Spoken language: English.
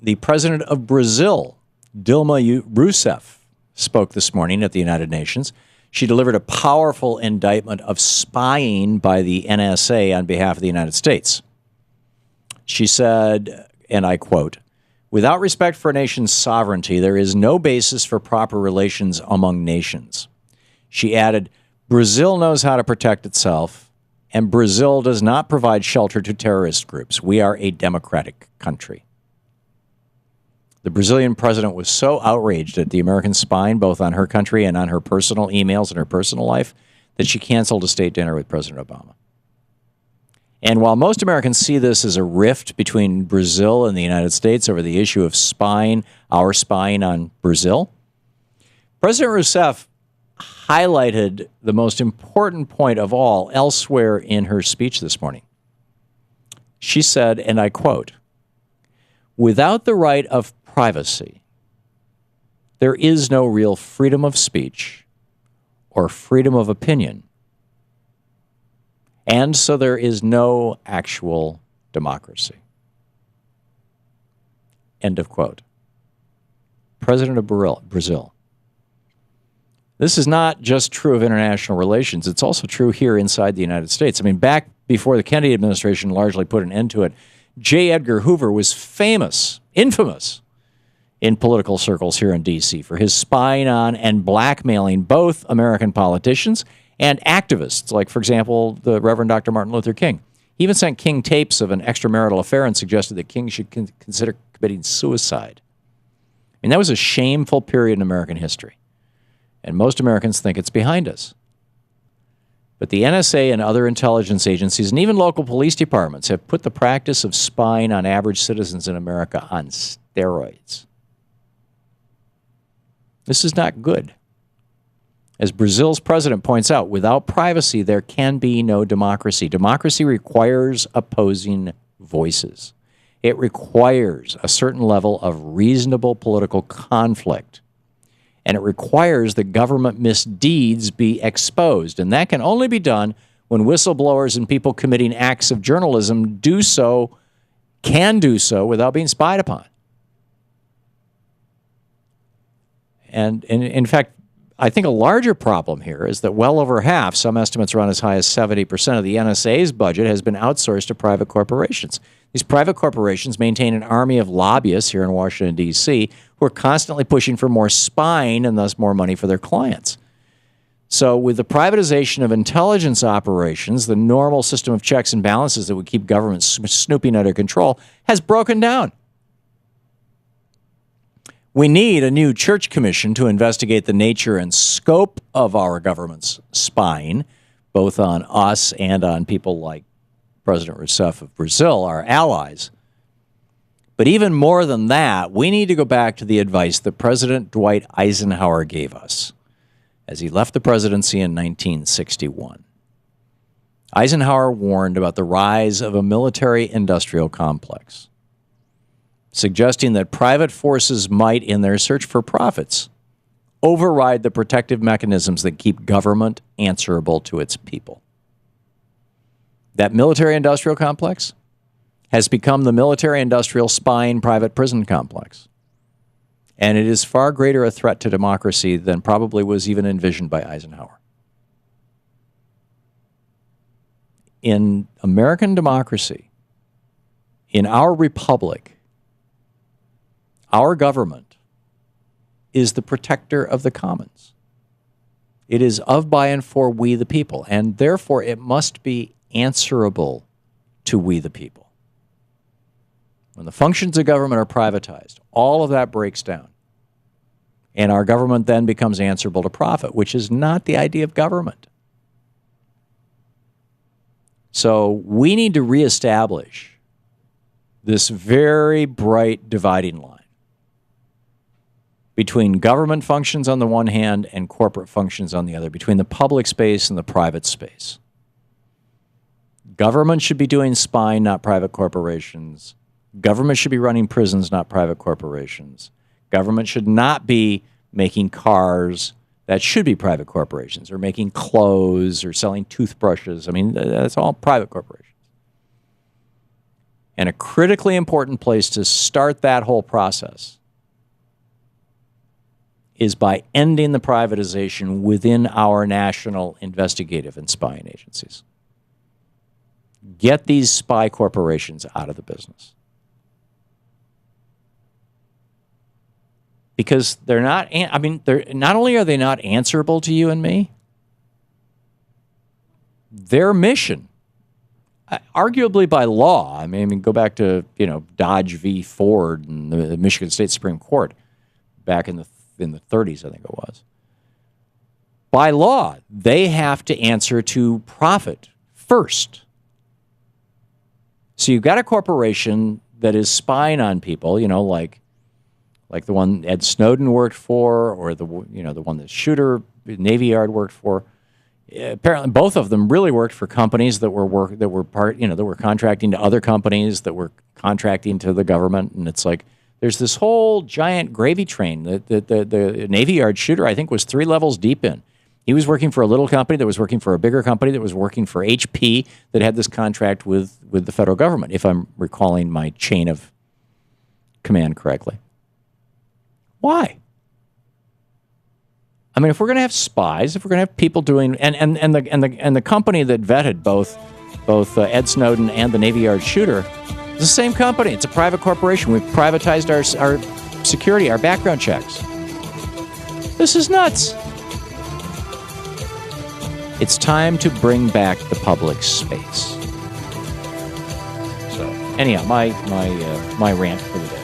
The president of Brazil, Dilma Rousseff, spoke this morning at the United Nations. She delivered a powerful indictment of spying by the NSA on behalf of the United States. She said, and I quote, "Without respect for a nation's sovereignty, there is no basis for proper relations among nations." She added, "Brazil knows how to protect itself, and Brazil does not provide shelter to terrorist groups. We are a democratic country." The Brazilian president was so outraged at the American spying, both on her country and on her personal emails and her personal life, that she canceled a state dinner with President Obama. And while most Americans see this as a rift between Brazil and the United States over the issue of spying, our spying on Brazil, President Rousseff highlighted the most important point of all elsewhere in her speech this morning. She said, and I quote, "Without the right of privacy, there is no real freedom of speech or freedom of opinion. And so there is no actual democracy." End of quote. President of Brazil. This is not just true of international relations. It's also true here inside the United States. I mean, back before the Kennedy administration largely put an end to it, J. Edgar Hoover was infamous in political circles here in D.C. for his spying on and blackmailing both American politicians and activists, like, for example, the Reverend Dr. Martin Luther King. He even sent King tapes of an extramarital affair and suggested that King should consider committing suicide. I mean, that was a shameful period in American history, and most Americans think it's behind us. But the NSA and other intelligence agencies and even local police departments have put the practice of spying on average citizens in America on steroids. This is not good. As Brazil's president points out, without privacy, there can be no democracy. Democracy requires opposing voices. It requires a certain level of reasonable political conflict. And it requires that government misdeeds be exposed. And that can only be done when whistleblowers and people committing acts of journalism can do so without being spied upon. And in fact, I think a larger problem here is that well over half, some estimates run as high as 70% of the NSA's budget has been outsourced to private corporations. These private corporations maintain an army of lobbyists here in Washington, D.C., who are constantly pushing for more spying and thus more money for their clients. So with the privatization of intelligence operations, the normal system of checks and balances that would keep government snooping under control has broken down. We need a new church commission to investigate the nature and scope of our government's spying, both on us and on people like President Rousseff of Brazil, our allies. But even more than that, we need to go back to the advice that President Dwight Eisenhower gave us as he left the presidency in 1961. Eisenhower warned about the rise of a military-industrial complex, suggesting that private forces might, in their search for profits, override the protective mechanisms that keep government answerable to its people. That military-industrial complex has become the military-industrial spying private prison complex. And it is far greater a threat to democracy than probably was even envisioned by Eisenhower. In American democracy, in our republic, our government is the protector of the commons. It is of, by, and for we the people, and therefore it must be answerable to we the people. When the functions of government are privatized, all of that breaks down. And our government then becomes answerable to profit, which is not the idea of government. So we need to reestablish this very bright dividing line between government functions on the one hand and corporate functions on the other, between the public space and the private space. Government should be doing spying, not private corporations. Government should be running prisons, not private corporations. Government should not be making cars. That should be private corporations, or making clothes or selling toothbrushes. I mean, that's all private corporations. And a critically important place to start that whole process is by ending the privatization within our national investigative and spying agencies. Get these spy corporations out of the business. Because they're not, not only are they not answerable to you and me, their mission, arguably by law, go back to, Dodge v. Ford and the Michigan State Supreme Court back in the 30s, I think it was. By law, they have to answer to profit first. So you've got a corporation that is spying on people, like the one Ed Snowden worked for, or the one the shooter Navy Yard worked for. Apparently, both of them really worked for companies that were contracting to other companies that were contracting to the government, and it's like there's this whole giant gravy train that the Navy Yard shooter, I think, was 3 levels deep in. He was working for a little company that was working for a bigger company that was working for HP that had this contract with the federal government, if I'm recalling my chain of command correctly. Why? If we're going to have spies, if we're going to have people doing, and the company that vetted both Ed Snowden and the Navy Yard shooter, it's the same company. It's a private corporation. We've privatized our security, our background checks. This is nuts. It's time to bring back the public space. So, anyhow, my rant for the day.